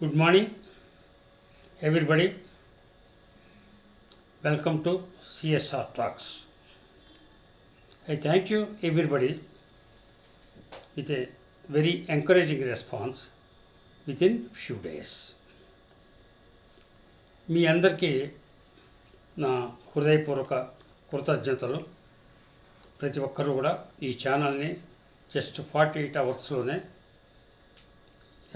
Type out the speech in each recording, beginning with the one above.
Good morning, everybody. Welcome to CSR Talks. I thank you, everybody, with a very encouraging response within few days. మీ అందరికీ నా హృదయపూర్వక కృతజ్ఞతలు. ప్రతి ఒక్కరూ కూడా ఈ ఛానల్ని జస్ట్ 48 అవర్స్లోనే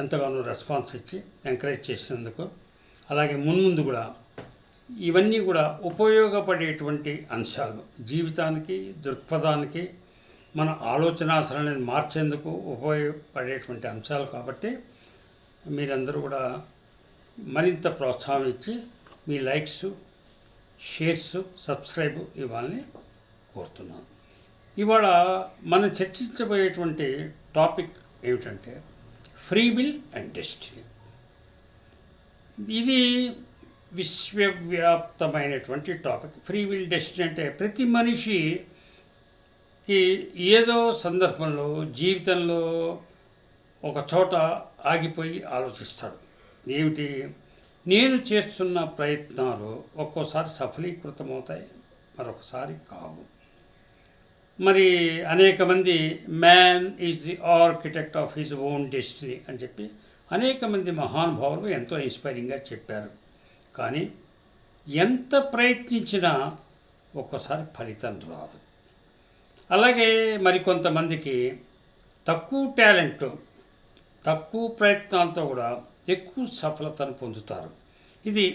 ఎంతగానో రెస్పాన్స్ ఇచ్చి ఎంకరేజ్ చేసినందుకు, అలాగే మున్ముందు కూడా ఇవన్నీ కూడా ఉపయోగపడేటువంటి అంశాలు, జీవితానికి, దృక్పథానికి, మన ఆలోచనాసరణని మార్చేందుకు ఉపయోగపడేటువంటి అంశాలు కాబట్టి మీరందరూ కూడా మరింత ప్రోత్సాహం ఇచ్చి మీ లైక్స్, షేర్స్, సబ్స్క్రైబ్ ఇవ్వాలని కోరుతున్నాను. ఇవాళ మనం చర్చించబోయేటువంటి టాపిక్ ఏమిటంటే ఫ్రీ విల్ అండ్ డెస్టినీ. ఇది విశ్వవ్యాప్తమైనటువంటి టాపిక్. ఫ్రీ విల్, డెస్టినీ అంటే ప్రతి మనిషికి ఏదో సందర్భంలో జీవితంలో ఒక చోట ఆగిపోయి ఆలోచిస్తాడు. ఏమిటి? నేను చేస్తున్న ప్రయత్నాలు ఒక్కోసారి సఫలీకృతమవుతాయి, మరొకసారి కావు. మరి అనేక మంది man is the architect of his own destiny అని చెప్పి అనేక మంది మహానుభావులు ఎంతో ఇన్స్పైరింగ్గా చెప్పారు. కానీ ఎంత ప్రయత్నించినా ఒక్కోసారి ఫలితం రాదు. అలాగే మరికొంతమందికి తక్కువ టాలెంట్, తక్కువ ప్రయత్నాలతో కూడా ఎక్కువ సఫలతను పొందుతారు. ఇది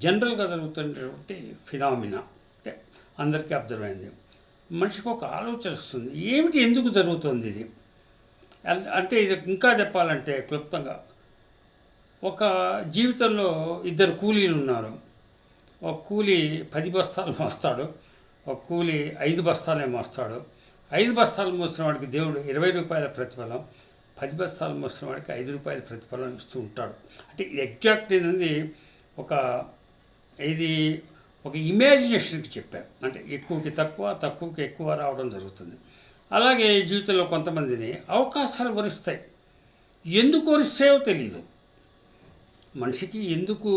జనరల్గా జరుగుతున్నటువంటి ఫినామినా. అంటే అందరికీ అబ్జర్వ్ అయింది. మనిషికి ఒక ఆలోచన వస్తుంది, ఏమిటి, ఎందుకు జరుగుతుంది ఇది అంటే. ఇది ఇంకా చెప్పాలంటే క్లుప్తంగా, ఒక జీవితంలో ఇద్దరు కూలీలు ఉన్నారు. ఒక కూలి 10 బస్తాలు మోస్తాడు, ఒక కూలి 5 బస్తాలే మోస్తాడు. 5 బస్తాలు మోసిన వాడికి దేవుడు 20 రూపాయల ప్రతిఫలం, 10 బస్తాలు మోసిన వాడికి 5 రూపాయల ప్రతిఫలం ఇస్తూ ఉంటాడు. అంటే ఎగ్జాక్ట్ అనేది ఒక ఇమాజినేషన్కి చెప్పారు. అంటే ఎక్కువకి తక్కువ, తక్కువకి ఎక్కువ రావడం జరుగుతుంది. అలాగే జీవితంలో కొంతమందిని అవకాశాలు వరిస్తాయి. ఎందుకు వరిస్తాయో తెలియదు మనిషికి. ఎందుకు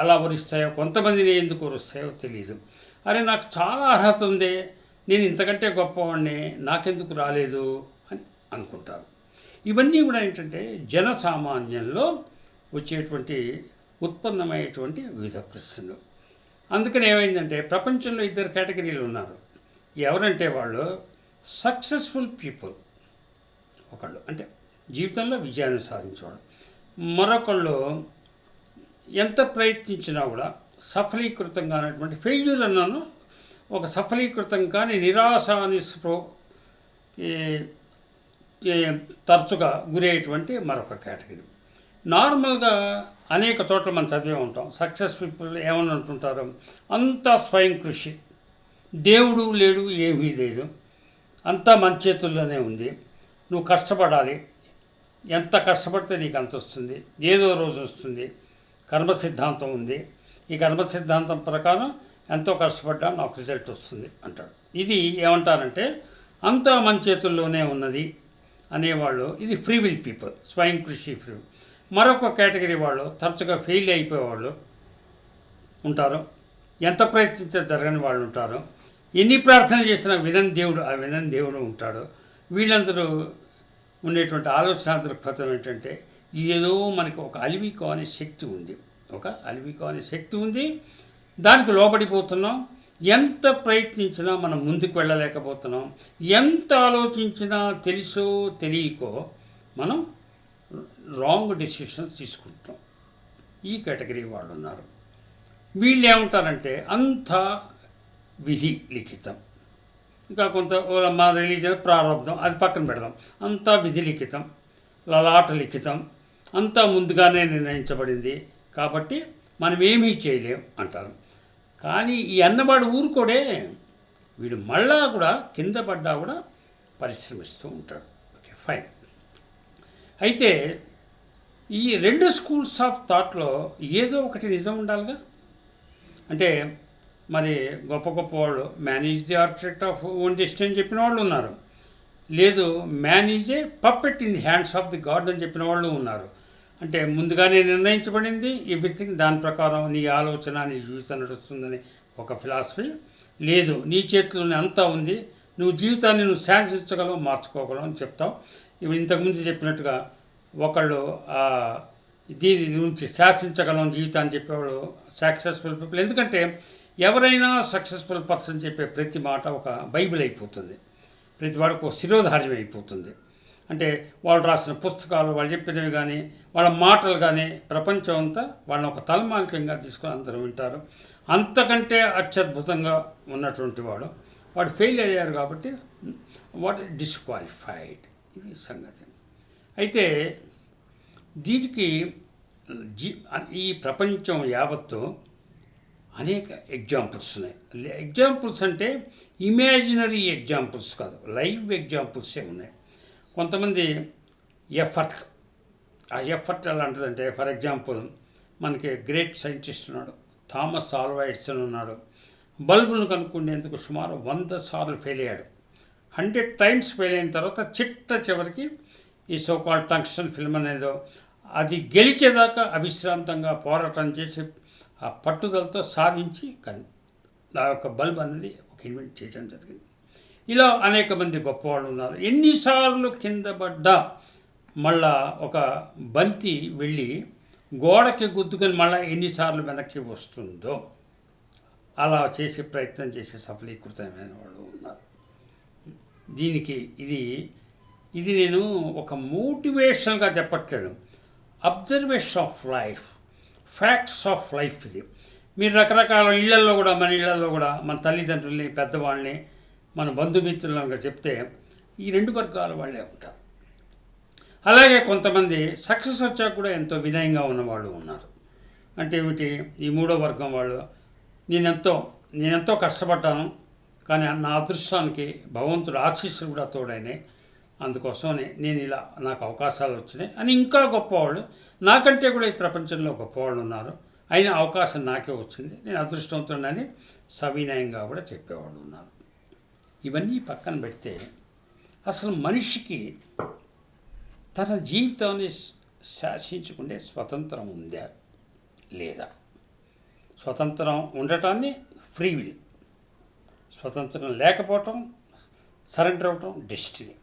అలా వరిస్తాయో, కొంతమందిని ఎందుకు వరిస్తాయో తెలియదు. అరే, నాకు చాలా అర్హత ఉంది, నేను ఇంతకంటే గొప్పవాడిని, నాకెందుకు రాలేదు అని అనుకుంటారు. ఇవన్నీ కూడా ఏంటంటే జనసామాన్యంలో వచ్చేటువంటి ఉత్పన్నమయ్యేటువంటి వివిధ ప్రశ్నలు. అందుకని ఏమైందంటే ప్రపంచంలో 2 కేటగిరీలు ఉన్నారు. ఎవరంటే వాళ్ళు సక్సెస్ఫుల్ పీపుల్, ఒకళ్ళు అంటే జీవితంలో విజయాన్ని సాధించేవాళ్ళు. మరొకళ్ళు ఎంత ప్రయత్నించినా కూడా సఫలీకృతం కానటువంటి ఫెయిల్యూర్ అన్నాను, ఒక సఫలీకృతం కానీ నిరాశ నిస్పృహ తరచుగా గురయ్యేటువంటి మరొక కేటగిరీ. నార్మల్గా అనేక చోట్ల మనం చదివే ఉంటాం. సక్సెస్ పీపుల్ ఏమని అంటుంటారు, అంతా స్వయం కృషి, దేవుడు లేడు, ఏమీ లేదు, అంతా మన చేతుల్లోనే ఉంది, నువ్వు కష్టపడాలి, ఎంత కష్టపడితే నీకు అంత వస్తుంది, ఏదో రోజు వస్తుంది, కర్మ సిద్ధాంతం ఉంది, ఈ కర్మ సిద్ధాంతం ప్రకారం ఎంతో కష్టపడ్డా నాకు రిజల్ట్ వస్తుంది అంటాడు. ఇది ఏమంటారంటే అంతా మన చేతుల్లోనే ఉన్నది అనేవాళ్ళు. ఇది ఫ్రీ విల్ పీపుల్, స్వయం కృషి ఫ్రీ. మరొక కేటగిరీ వాళ్ళు తరచుగా ఫెయిల్ అయిపోయేవాళ్ళు ఉంటారు, ఎంత ప్రయత్నించే జరగని వాళ్ళు ఉంటారు, ఎన్ని ప్రార్థనలు చేసినా వినని దేవుడు ఉంటాడు. వీళ్ళందరూ ఉండేటువంటి ఆలోచన దృక్పథం ఏంటంటే ఏదో మనకి ఒక అలివికో అనే శక్తి ఉంది, దానికి లోబడిపోతున్నాం. ఎంత ప్రయత్నించినా మనం ముందుకు వెళ్ళలేకపోతున్నాం. ఎంత ఆలోచించినా తెలుసో తెలియకో మనం రాంగ్ డెసిషన్స్ తీసుకుంటాం. ఈ కేటగిరీ వాళ్ళు ఉన్నారు. వీళ్ళు ఏమంటారంటే అంతా విధి లిఖితం. ఇంకా కొంత మా రిలీజియన్ ప్రారంభం, అది పక్కన పెడదాం. అంతా విధి లిఖితం, లలాట లిఖితం, అంతా ముందుగానే నిర్ణయించబడింది కాబట్టి మనం ఏమీ చేయలేం అంటారు. కానీ ఈ అన్నవాడు ఊరుకోడే, వీడు మళ్ళా కూడా కింద పడ్డా కూడా పరిశ్రమిస్తూ ఉంటాడు. Okay, fine. అయితే ఈ 2 స్కూల్స్ ఆఫ్ థాట్లో ఏదో ఒకటి నిజం ఉండాలిగా. అంటే మరి గొప్ప గొప్ప వాళ్ళు man is the architect of own destiny అని చెప్పిన వాళ్ళు ఉన్నారు. లేదు man is a puppet in the hands of the God అని చెప్పిన వాళ్ళు ఉన్నారు. అంటే ముందుగానే నిర్ణయించబడింది ఎవ్రీథింగ్, దాని ప్రకారం నీ ఆలోచన నీ జీవితం నడుస్తుందని ఒక ఫిలాసఫీ లేదు. నీ చేతిలోనే అంతా ఉంది, నువ్వు జీవితాన్ని నువ్వు శాసించగలవు, మార్చుకోగలవు అని చెప్తావు. ఇవి ఇంతకుముందు చెప్పినట్టుగా ఒకళ్ళు దీని గురించి శాసించగలం జీవితాన్ని చెప్పేవాళ్ళు సక్సెస్ఫుల్ పీపుల్. ఎందుకంటే ఎవరైనా సక్సెస్ఫుల్ పర్సన్ చెప్పే ప్రతి మాట ఒక బైబిల్ అయిపోతుంది, ప్రతి వాడికి ఒక శిరోధార్యం అయిపోతుంది. అంటే వాళ్ళు రాసిన పుస్తకాలు, వాళ్ళు చెప్పినవి కానీ, వాళ్ళ మాటలు కానీ ప్రపంచం అంతా వాళ్ళని ఒక తలమానికంగా తీసుకొని అందరూ వింటారు. అంతకంటే అత్యద్భుతంగా ఉన్నటువంటి వాడు ఫెయిల్ అయ్యారు కాబట్టి వాడు డిస్క్వాలిఫైడ్. ఇది సంగతి. అయితే దీనికి ఈ ప్రపంచం యావత్తు అనేక ఎగ్జాంపుల్స్ ఉన్నాయి. ఎగ్జాంపుల్స్ అంటే ఇమాజినరీ ఎగ్జాంపుల్స్ కాదు, లైవ్ ఎగ్జాంపుల్సే ఉన్నాయి. కొంతమంది ఎఫర్ట్స్, ఆ ఎఫర్ట్ ఎలాంటిదంటే ఫర్ ఎగ్జాంపుల్ మనకి గ్రేట్ సైంటిస్ట్ ఉన్నాడు, థామస్ ఆల్వా ఎడిసన్ ఉన్నాడు. బల్బును కనుక్కునేందుకు సుమారు 100 సార్లు ఫెయిల్ అయ్యాడు. 100 టైమ్స్ ఫెయిల్ అయిన తర్వాత చివరికి ఈ సోకాల్ టంగ్స్టన్ ఫిల్మ్ అనేదో అది గెలిచేదాకా అవిశ్రాంతంగా పోరాటం చేసి ఆ పట్టుదలతో సాధించి ఆ యొక్క బల్బ్ అనేది ఒక ఇన్వెంట్ చేయడం జరిగింది. ఇలా అనేక మంది గొప్పవాళ్ళు ఉన్నారు. ఎన్నిసార్లు కింద పడ్డా మళ్ళా ఒక బంతి వెళ్ళి గోడకి గుద్దుకొని మళ్ళీ ఎన్నిసార్లు వెనక్కి వస్తుందో అలా చేసే ప్రయత్నం చేసే సఫలీకృతమైన వాళ్ళు ఉన్నారు. దీనికి ఇది నేను ఒక మోటివేషనల్గా చెప్పట్లేదు, observation of life, facts of life. ఇది మీరు రకరకాల మన ఇళ్లలో కూడా మన తల్లిదండ్రుల్ని, పెద్దవాళ్ళని, మన బంధుమిత్రులను చెప్తే ఈ 2 వర్గాల వాళ్ళే ఉంటారు. అలాగే కొంతమంది సక్సెస్ వచ్చాక కూడా ఎంతో వినయంగా ఉన్నవాళ్ళు ఉన్నారు. అంటే ఏమిటి, ఈ 3వ వర్గం వాళ్ళు నేనెంతో కష్టపడ్డాను, కానీ నా అదృష్టానికి భగవంతుడు ఆశీస్సులు కూడా తోడైనాయి, అందుకోసమని నేను ఇలా నాకు అవకాశాలు వచ్చినాయి అని ఇంకా గొప్పవాళ్ళు, నాకంటే కూడా ఈ ప్రపంచంలో గొప్పవాళ్ళు ఉన్నారు, అయినా అవకాశం నాకే వచ్చింది, నేను అదృష్టవంతుడని సవినయంగా కూడా చెప్పేవాళ్ళు ఉన్నారు. ఇవన్నీ పక్కన పెడితే అసలు మనిషికి తన జీవితాన్ని శాసించుకునే స్వతంత్రం ఉందా లేదా? స్వతంత్రం ఉండటాన్ని ఫ్రీ విల్, స్వతంత్రం లేకపోవటం సరెండర్ అవటం డెస్టినీ.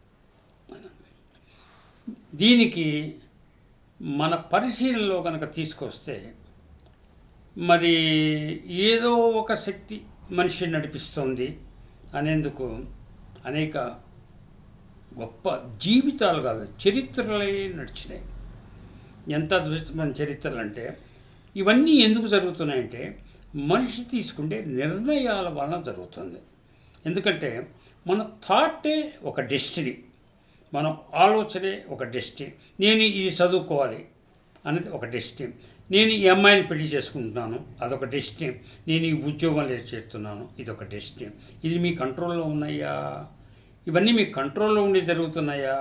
దీనికి మన పరిశీలనలో కనుక తీసుకొస్తే మరి ఏదో ఒక శక్తి మనిషిని నడిపిస్తుంది అనేందుకు అనేక గొప్ప జీవితాలు కాదు చరిత్రలే నడిచినాయి. ఎంత అద్భుతమైన చరిత్రలు అంటే ఇవన్నీ ఎందుకు జరుగుతున్నాయంటే మనిషి తీసుకుంటే నిర్ణయాల వలన జరుగుతుంది. ఎందుకంటే మన థాటే ఒక డెస్టినీ, మన ఆలోచనే ఒక డెస్టినీ. నేను ఇది చదువుకోవాలి అనేది ఒక డెస్టినీ, నేను ఈ అమ్మాయిని పెళ్లి చేసుకుంటున్నాను అదొక డెస్టినీ, నేను ఈ ఉద్యోగంలో చేస్తున్నాను ఇదొక డెస్టినీ. ఇది మీ కంట్రోల్లో ఉన్నాయా? ఇవన్నీ మీ కంట్రోల్లో ఉండి జరుగుతున్నాయా,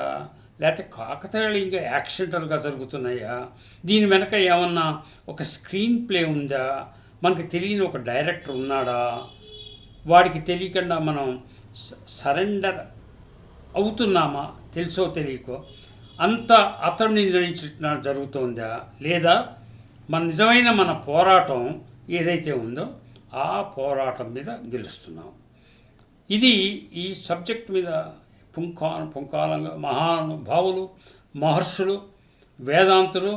లేకపోతే కాకతాళీయంగా యాక్సిడెంటల్గా జరుగుతున్నాయా? దీని వెనక ఏమన్నా ఒక స్క్రీన్ ప్లే ఉందా? మనకు తెలియని ఒక డైరెక్టర్ ఉన్నాడా? వాడికి తెలియకుండా మనం సరెండర్ అవుతున్నామా? తెలుసో తెలియకో అంతా అతడిని నిర్ణయించిన జరుగుతుందా? లేదా నిజమైన మన పోరాటం ఏదైతే ఉందో ఆ పోరాటం మీద గెలుస్తున్నాం. ఇది ఈ సబ్జెక్ట్ మీద పుంకాలంగా మహానుభావులు, మహర్షులు, వేదాంతులు,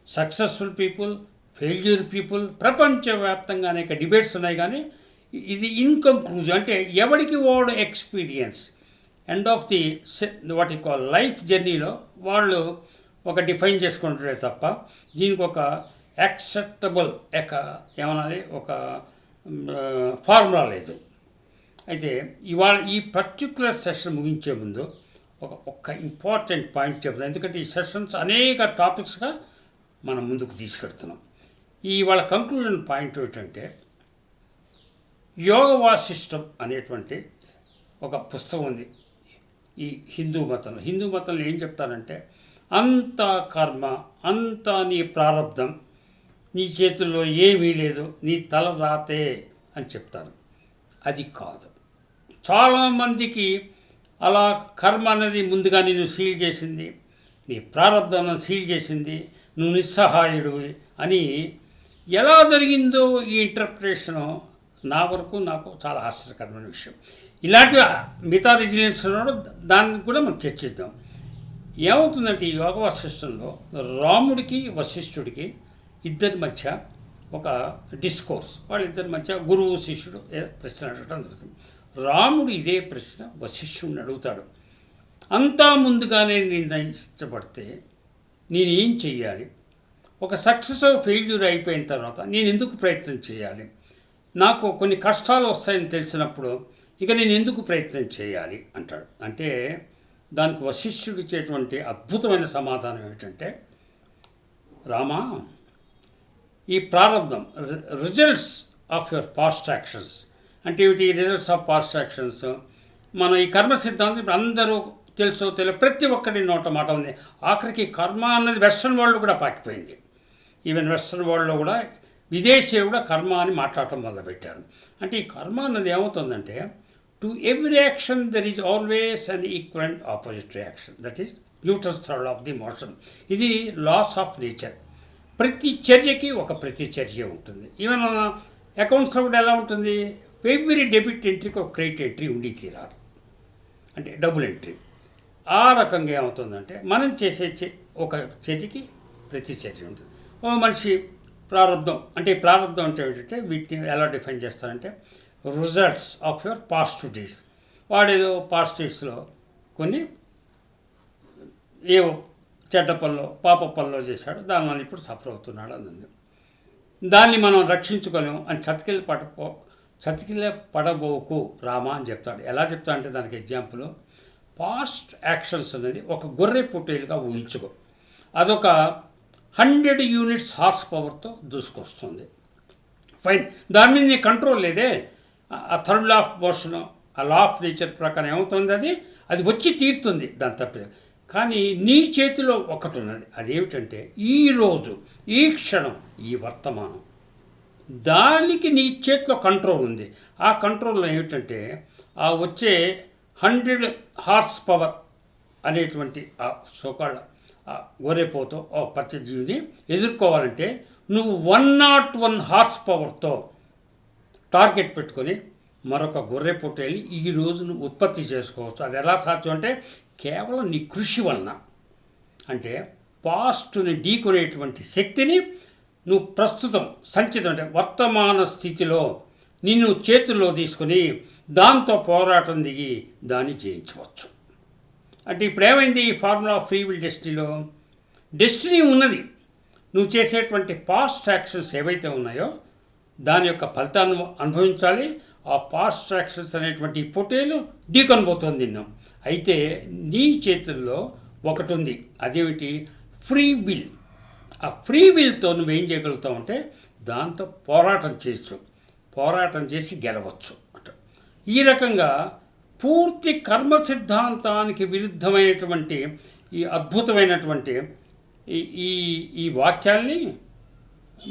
సక్సెస్ఫుల్ పీపుల్, ఫెయిల్యూర్ పీపుల్, ప్రపంచవ్యాప్తంగా అనేక డిబేట్స్ ఉన్నాయి. కానీ ఇది ఇన్కంక్లూజివ్, అంటే ఎవరికి వాడు experience end of the what you call life జర్నీలో వాళ్ళు ఒక డిఫైన్ చేసుకుంటారే తప్ప దీనికి ఒక యాక్సెప్టబుల్ ఏమనాలి ఒక ఫార్ములా లేదు. అయితే ఇవాళ ఈ పర్టిక్యులర్ సెషన్ ముగించే ముందు ఒక ఇంపార్టెంట్ పాయింట్ చెప్తాను, ఎందుకంటే ఈ సెషన్స్ అనేక టాపిక్స్గా మనం ముందుకు తీసుకెడుతున్నాం. ఇవాళ కంక్లూజన్ పాయింట్ ఏంటంటే యోగ వాసిష్టం అనేటువంటి ఒక పుస్తకం ఉంది ఈ హిందూ మతంలో ఏం చెప్తారంటే అంతా కర్మ, అంతా నీ ప్రారంధం, నీ చేతుల్లో ఏమీ లేదు, నీ తల రాతే అని చెప్తారు. అది కాదు. చాలామందికి అలా కర్మ అనేది ముందుగా నిన్ను సీల్ చేసింది, నీ ప్రారంధం సీల్ చేసింది, నువ్వు నిస్సహాయుడు అని ఎలా జరిగిందో ఈ ఇంటర్ప్రిటేషను నా వరకు నాకు చాలా ఆశ్చర్యకరమైన విషయం. ఇలాంటి మిగతా రిజిలియన్స్ దాన్ని కూడా మనం చర్చిద్దాం. ఏమవుతుందంటే ఈ యోగ వశిష్టంలో రాముడికి వశిష్ఠుడికి ఇద్దరి మధ్య ఒక డిస్కోర్స్, వాళ్ళిద్దరి మధ్య గురువు శిష్యుడు ప్రశ్న అడగడం జరుగుతుంది. రాముడు ఇదే ప్రశ్న వశిష్ఠుడిని అడుగుతాడు. అంతా ముందుగానే నిర్ణయించబడితే నేనేం చెయ్యాలి? ఒక సక్సెస్ ఫెయిల్యూర్ అయిపోయిన తర్వాత నేను ఎందుకు ప్రయత్నం చేయాలి? నాకు కొన్ని కష్టాలు వస్తాయని తెలిసినప్పుడు ఇక నేను ఎందుకు ప్రయత్నం చేయాలి అంటాడు. అంటే దానికి వశిష్ఠుడు ఇచ్చేటువంటి అద్భుతమైన సమాధానం ఏమిటంటే, రామా, ఈ ప్రారంధం results of your past actions అంటే ఏమిటి? రిజల్ట్స్ ఆఫ్ పాస్ట్ యాక్షన్స్ మనం ఈ కర్మ సిద్ధాంతం ఇప్పుడు అందరూ తెలుసో తెలియదు ప్రతి ఒక్కరి నోట మాట ఉంది. ఆఖరికి కర్మ అన్నది వెస్ట్రన్ వరల్డ్ కూడా పాకిపోయింది. ఈవెన్ వెస్ట్రన్ వరల్డ్లో కూడా విదేశీయులు కూడా కర్మ అని మాట్లాడటం మొదలుపెట్టారు. అంటే ఈ కర్మ అన్నది ఏమవుతుందంటే, to every action there is always an equal and opposite reaction. That is Newton's third of the motion. ఇది లాస్ ఆఫ్ నేచర్. ప్రతి చర్యకి ఒక ప్రతిచర్య ఉంటుంది. ఈవెన్ అకౌంట్స్లో కూడా ఎలా ఉంటుంది? ఎవ్రీ డెబిట్ ఎంట్రీకి ఒక క్రెడిట్ ఎంట్రీ ఉండి తీరాలి, అంటే డబుల్ ఎంట్రీ. ఆ రకంగా ఏమవుతుందంటే మనం చేసే ఒక చర్యకి ప్రతిచర్య ఉంటుంది. ఓ మనిషి ప్రారంధం అంటే ప్రారంధం అంటే ఏంటంటే వీటిని ఎలా డిఫైన్ చేస్తారంటే results of your past days. వాడేదో పాస్ట్ డేస్లో కొన్ని ఏవో చెడ్డ పనులు పాప పనులు చేశాడు, దానివల్ల ఇప్పుడు సఫర్ అవుతున్నాడు అన్నది. దాన్ని మనం రక్షించుకోలేము అని చతికిల పడబోకు రామా అని చెప్తాడు. ఎలా చెప్తా అంటే దానికి ఎగ్జాంపుల్, పాస్ట్ యాక్షన్స్ అనేది ఒక గొర్రె పొట్టేలుగా ఊహించుకో. అదొక 100 యూనిట్స్ హార్స్ పవర్తో దూసుకొస్తుంది. ఫైన్, దాని మీద నీ కంట్రోల్ లేదే. ఆ థర్డ్ లా ఆఫ్ మోషన్, ఆ లా ఆఫ్ నేచర్ ప్రకారం ఏమవుతుంది, అది వచ్చి తీరుతుంది, దాని తప్పలేదు. కానీ నీ చేతిలో ఒకటి ఉన్నది. అదేమిటంటే ఈరోజు, ఈ క్షణం, ఈ వర్తమానం. దానికి నీ చేతిలో కంట్రోల్ ఉంది. ఆ కంట్రోల్లో ఏమిటంటే ఆ వచ్చే 100 హార్స్ పవర్ అనేటువంటి ఆ సోకాళ్ళ గొర్రెపోతో ఓ పచ్చజీవిని ఎదుర్కోవాలంటే నువ్వు 101 హార్స్ పవర్తో టార్గెట్ పెట్టుకొని మరొక గొర్రె పొట్టేల్ని ఈరోజు నువ్వు ఉత్పత్తి చేసుకోవచ్చు. అది ఎలా సాధ్యం అంటే కేవలం నీ కృషి వలన. అంటే పాస్ట్ని ఢీకొనేటువంటి శక్తిని నువ్వు ప్రస్తుతం సంచితం అంటే వర్తమాన స్థితిలో నిన్ను చేతుల్లో తీసుకుని దాంతో పోరాటం దిగి దాన్ని జయించవచ్చు. అంటే ఇప్పుడు ఏమైంది ఈ ఫార్ములా ఆఫ్ ఫ్రీ విల్ డెస్టినీలో? డెస్టినీ ఉన్నది. నువ్వు చేసేటువంటి పాస్ట్ యాక్షన్స్ ఏవైతే ఉన్నాయో దాని యొక్క ఫలితాన్ని అనుభవించాలి. ఆ పాస్ట్ యాక్షన్స్ అనేటువంటి పొటేలు ఢీకొనబోతోంది నిన్ను. అయితే నీ చేతుల్లో ఒకటి ఉంది. అదేమిటి? Free will. ఆ ఫ్రీ విల్తో నువ్వేం చేయగలుగుతావు అంటే దాంతో పోరాటం చేయొచ్చు, పోరాటం చేసి గెలవచ్చు అంట. ఈ రకంగా పూర్తి కర్మ సిద్ధాంతానికి విరుద్ధమైనటువంటి ఈ అద్భుతమైనటువంటి ఈ ఈ వాక్యాల్ని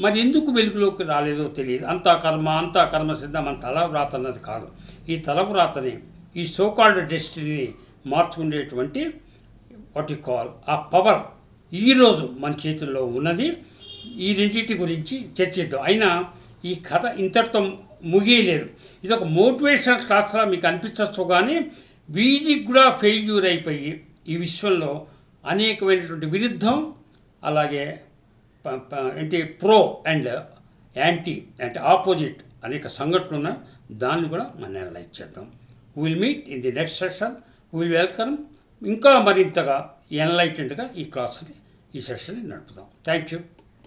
మరి ఎందుకు వెలుగులోకి రాలేదో తెలియదు. అంతా కర్మ సిద్ధం మన తలవ్రాత అన్నది కాదు. ఈ తలవ్రాతని, ఈ సోకాల్డ్ డెస్టినీని మార్చుకునేటువంటి వాట్ యు కాల్ ఆ పవర్ ఈరోజు మన చేతుల్లో ఉన్నది. ఈ రెండింటి గురించి చర్చిద్దాం. అయినా ఈ కథ ఇంతటితో ముగియలేదు. ఇది ఒక మోటివేషనల్ క్లాస్లా మీకు అనిపించవచ్చు, కానీ వీధికి కూడా ఫెయిల్యూర్ అయిపోయి ఈ విశ్వంలో అనేకమైనటువంటి విరుద్ధం, అలాగే ఏంటి ప్రో అండ్ యాంటీ అంటే ఆపోజిట్ అనేక సంఘటనలు ఉన్నాయి. దాన్ని కూడా మనం అనలైజ్ చేద్దాం. Will meet in the next session. Will welcome ఇంకా మరింతగా ఎన్లైటెండ్గా ఈ క్లాస్ని, ఈ సెషన్ని నడుపుదాం. Thank you.